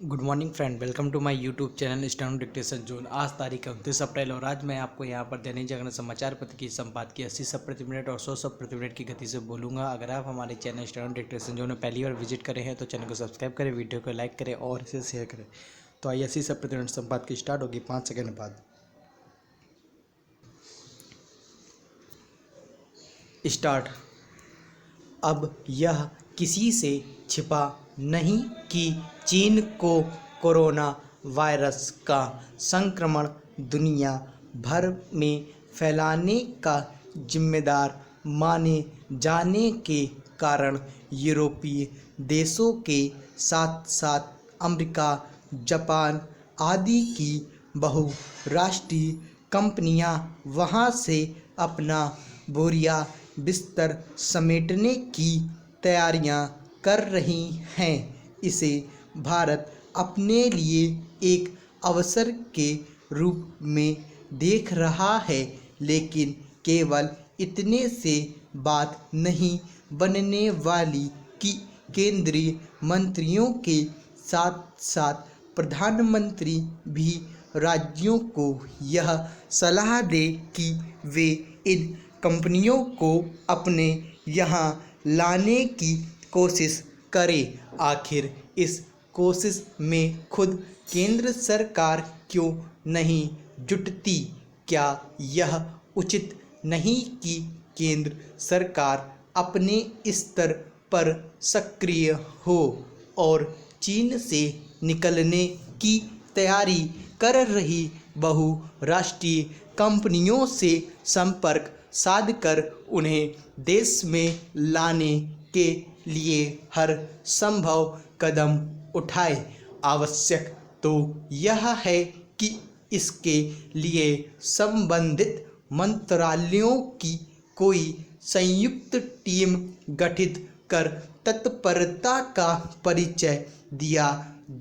Good morning friend, welcome to my YouTube channel stand dictation zone. आज तारीख 29 अप्रैल और आज मैं आपको यहां पर दैनिक जागरण समाचार पत्र की संपादकीय 80 शब्द प्रति मिनट और 100 शब्द प्रति मिनट की गति से बोलूंगा। अगर आप हमारे चैनल स्टैंड डिक्टेशन जोन में पहली बार विजिट करे हैं तो चैनल को सब्सक्राइब करें, वीडियो को लाइक करें और इसे शेयर करें। तो आइए 80 शब्द प्रति मिनट संपादकीय स्टार्ट होगी 5 सेकेंड बाद। स्टार्ट। अब यह किसी से छिपा नहीं कि चीन को कोरोना वायरस का संक्रमण दुनिया भर में फैलाने का जिम्मेदार माने जाने के कारण यूरोपीय देशों के साथ साथ अमेरिका, जापान आदि की बहुराष्ट्रीय कंपनियां वहां से अपना बोरिया बिस्तर समेटने की तैयारियां कर रही हैं। इसे भारत अपने लिए एक अवसर के रूप में देख रहा है, लेकिन केवल इतने से बात नहीं बनने वाली कि केंद्रीय मंत्रियों के साथ साथ प्रधानमंत्री भी राज्यों को यह सलाह दे कि वे इन कंपनियों को अपने यहाँ लाने की कोशिश करें। आखिर इस कोशिश में खुद केंद्र सरकार क्यों नहीं जुटती? क्या यह उचित नहीं कि केंद्र सरकार अपने स्तर पर सक्रिय हो और चीन से निकलने की तैयारी कर रही बहुराष्ट्रीय कंपनियों से संपर्क साधकर उन्हें देश में लाने के लिए हर संभव कदम उठाए? आवश्यक तो यह है कि इसके लिए संबंधित मंत्रालयों की कोई संयुक्त टीम गठित कर तत्परता का परिचय दिया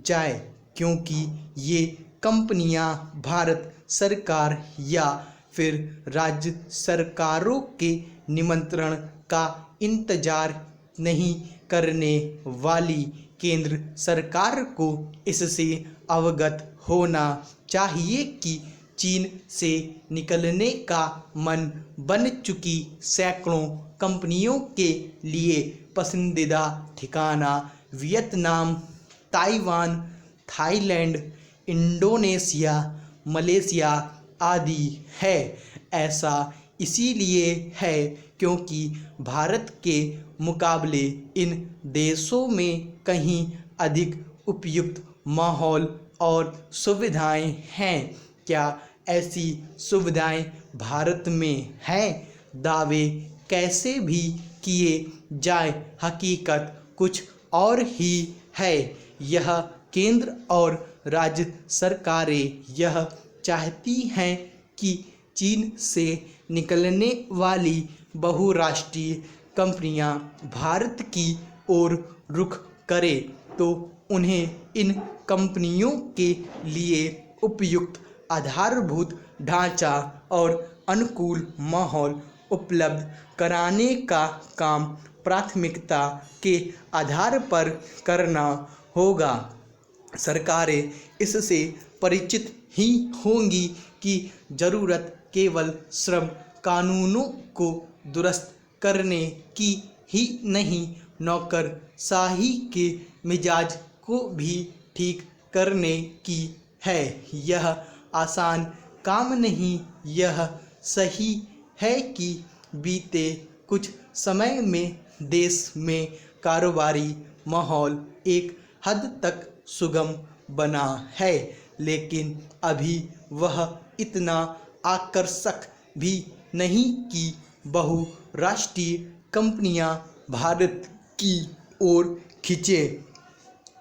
जाए, क्योंकि ये कंपनियां भारत सरकार या फिर राज्य सरकारों के निमंत्रण का इंतजार नहीं करने वाली। केंद्र सरकार को इससे अवगत होना चाहिए कि चीन से निकलने का मन बन चुकी सैकड़ों कंपनियों के लिए पसंदीदा ठिकाना Vietnam, Taiwan, Thailand, Indonesia, Malaysia आदि है। ऐसा इसीलिए है क्योंकि भारत के मुकाबले इन देशों में कहीं अधिक उपयुक्त माहौल और सुविधाएं हैं। क्या ऐसी सुविधाएं भारत में हैं? दावे कैसे भी किए जाए, हकीकत कुछ और ही है। यह केंद्र और राज्य सरकारें यह चाहती हैं कि चीन से निकलने वाली बहुराष्ट्रीय कंपनियां भारत की ओर रुख करें, तो उन्हें इन कंपनियों के लिए उपयुक्त आधारभूत ढांचा और अनुकूल माहौल उपलब्ध कराने का काम प्राथमिकता के आधार पर करना होगा। सरकारें इससे परिचित ही होंगी कि ज़रूरत केवल श्रम कानूनों को दुरुस्त करने की ही नहीं, नौकरशाही के मिजाज को भी ठीक करने की है। यह आसान काम नहीं। यह सही है कि बीते कुछ समय में देश में कारोबारी माहौल एक हद तक सुगम बना है, लेकिन अभी वह इतना आकर्षक भी नहीं कि बहुराष्ट्रीय कंपनियां भारत की ओर खींचे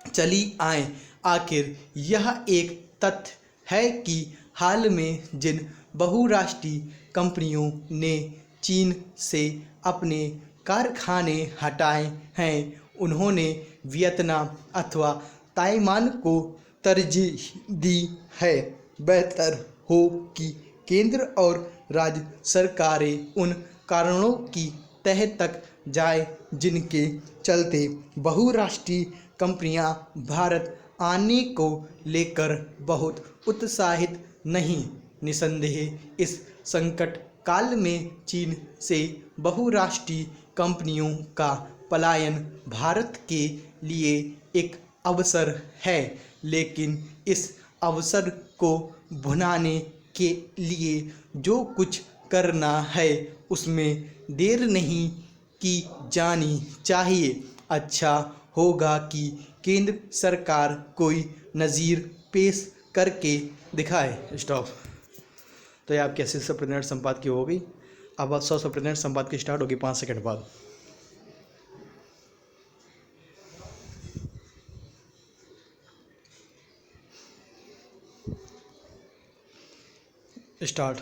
चली आएं। आखिर यह एक तथ्य है कि हाल में जिन बहुराष्ट्रीय कंपनियों ने चीन से अपने कारखाने हटाए हैं, उन्होंने वियतनाम अथवा ताइवान को तरजीह दी है। बेहतर हो कि केंद्र और राज्य सरकारें उन कारणों की तह तक जाए जिनके चलते बहुराष्ट्रीय कंपनियां भारत आने को लेकर बहुत उत्साहित नहीं। निसंदेह इस संकट काल में चीन से बहुराष्ट्रीय कंपनियों का पलायन भारत के लिए एक अवसर है, लेकिन इस अवसर को भुनाने के लिए जो कुछ करना है उसमें देर नहीं की जानी चाहिए। अच्छा होगा कि केंद्र सरकार कोई नज़ीर पेश करके दिखाए। स्टॉप। तो ये आपकी 80% संपादकीय हो गई। अब 100% संपादकीय स्टार्ट होगी 5 सेकंड बाद। स्टार्ट।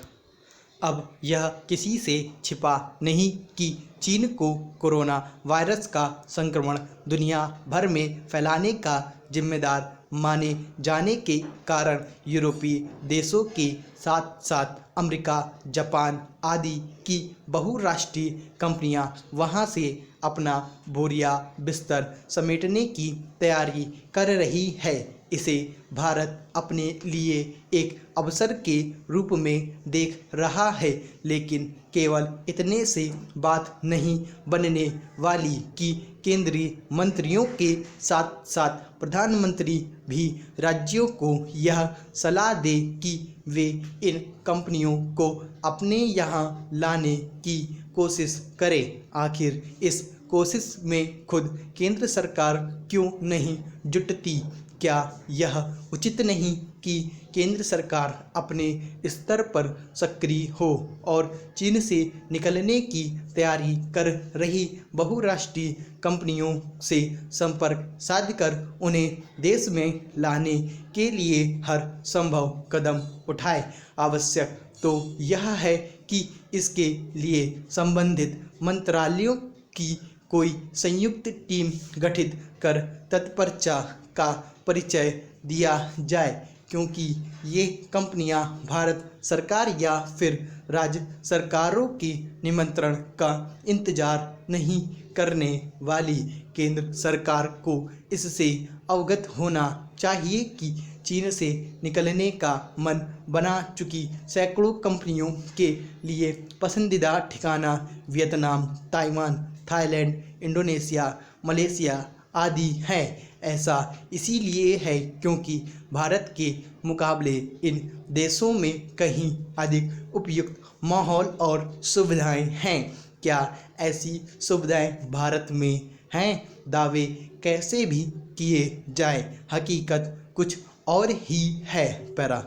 अब यह किसी से छिपा नहीं कि चीन को कोरोना वायरस का संक्रमण दुनिया भर में फैलाने का जिम्मेदार माने जाने के कारण यूरोपीय देशों के साथ साथ अमेरिका, जापान आदि की बहुराष्ट्रीय कंपनियां वहां से अपना बोरिया बिस्तर समेटने की तैयारी कर रही है। इसे भारत अपने लिए एक अवसर के रूप में देख रहा है, लेकिन केवल इतने से बात नहीं बनने वाली कि केंद्रीय मंत्रियों के साथ साथ प्रधानमंत्री भी राज्यों को यह सलाह दे कि वे इन कंपनियों को अपने यहाँ लाने की कोशिश करें। आखिर इस कोशिश में खुद केंद्र सरकार क्यों नहीं जुटती? क्या यह उचित नहीं कि केंद्र सरकार अपने स्तर पर सक्रिय हो और चीन से निकलने की तैयारी कर रही बहुराष्ट्रीय कंपनियों से संपर्क साधकर उन्हें देश में लाने के लिए हर संभव कदम उठाए? आवश्यक तो यह है कि इसके लिए संबंधित मंत्रालयों की कोई संयुक्त टीम गठित कर तत्परता का परिचय दिया जाए, क्योंकि ये कंपनियां भारत सरकार या फिर राज्य सरकारों के निमंत्रण का इंतजार नहीं करने वाली। केंद्र सरकार को इससे अवगत होना चाहिए कि चीन से निकलने का मन बना चुकी सैकड़ों कंपनियों के लिए पसंदीदा ठिकाना Vietnam, Taiwan, Thailand, Indonesia, Malaysia आदि हैं। ऐसा इसीलिए है क्योंकि भारत के मुकाबले इन देशों में कहीं अधिक उपयुक्त माहौल और सुविधाएं हैं। क्या ऐसी सुविधाएं भारत में हैं? दावे कैसे भी किए जाए, हकीकत कुछ और ही है। पैरा।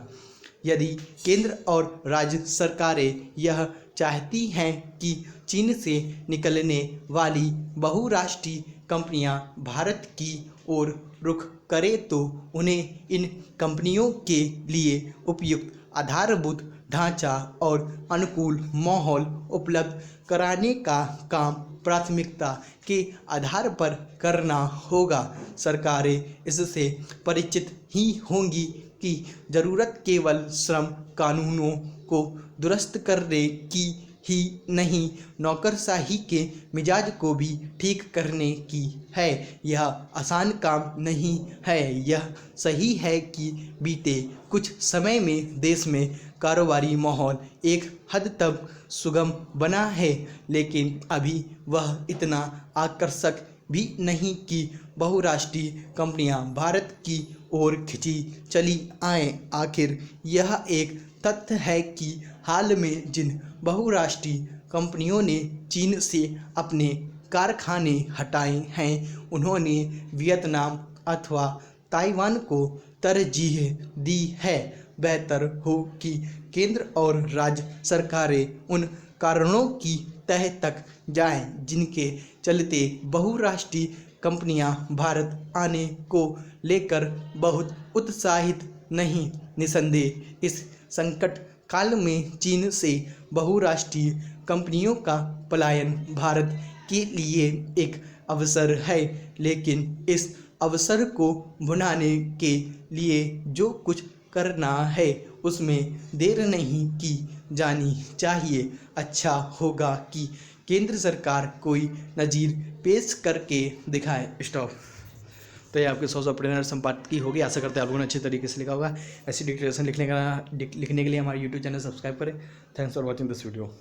यदि केंद्र और राज्य सरकारें यह चाहती हैं कि चीन से निकलने वाली बहुराष्ट्रीय कंपनियां भारत की ओर रुख करें, तो उन्हें इन कंपनियों के लिए उपयुक्त आधारभूत ढांचा और अनुकूल माहौल उपलब्ध कराने का काम प्राथमिकता के आधार पर करना होगा। सरकारें इससे परिचित ही होंगी कि ज़रूरत केवल श्रम कानूनों को दुरुस्त करने की ही नहीं, नौकरशाही के मिजाज को भी ठीक करने की है। यह आसान काम नहीं है। यह सही है कि बीते कुछ समय में देश में कारोबारी माहौल एक हद तक सुगम बना है, लेकिन अभी वह इतना आकर्षक भी नहीं कि बहुराष्ट्रीय कंपनियां भारत की ओर खिंची चली आएं। आखिर यह एक तथ्य है कि हाल में जिन बहुराष्ट्रीय कंपनियों ने चीन से अपने कारखाने हटाए हैं, उन्होंने वियतनाम अथवा ताइवान को तरजीह दी है। बेहतर हो कि केंद्र और राज्य सरकारें उन कारणों की तह तक जाएं जिनके चलते बहुराष्ट्रीय कंपनियां भारत आने को लेकर बहुत उत्साहित नहीं। निसंदेह इस संकट काल में चीन से बहुराष्ट्रीय कंपनियों का पलायन भारत के लिए एक अवसर है, लेकिन इस अवसर को भुनाने के लिए जो कुछ करना है उसमें देर नहीं की जानी चाहिए। अच्छा होगा कि केंद्र सरकार कोई नज़ीर पेश करके दिखाए। स्टॉप। तो ये आपके 100 प्रति मिनट संपादकी होगी। आशा करते हैं आप लोगों ने अच्छे तरीके से लिखा होगा। ऐसी डिक्टेशन लिखने के लिए हमारे यूट्यूब चैनल सब्सक्राइब करें। Thanks for watching this video.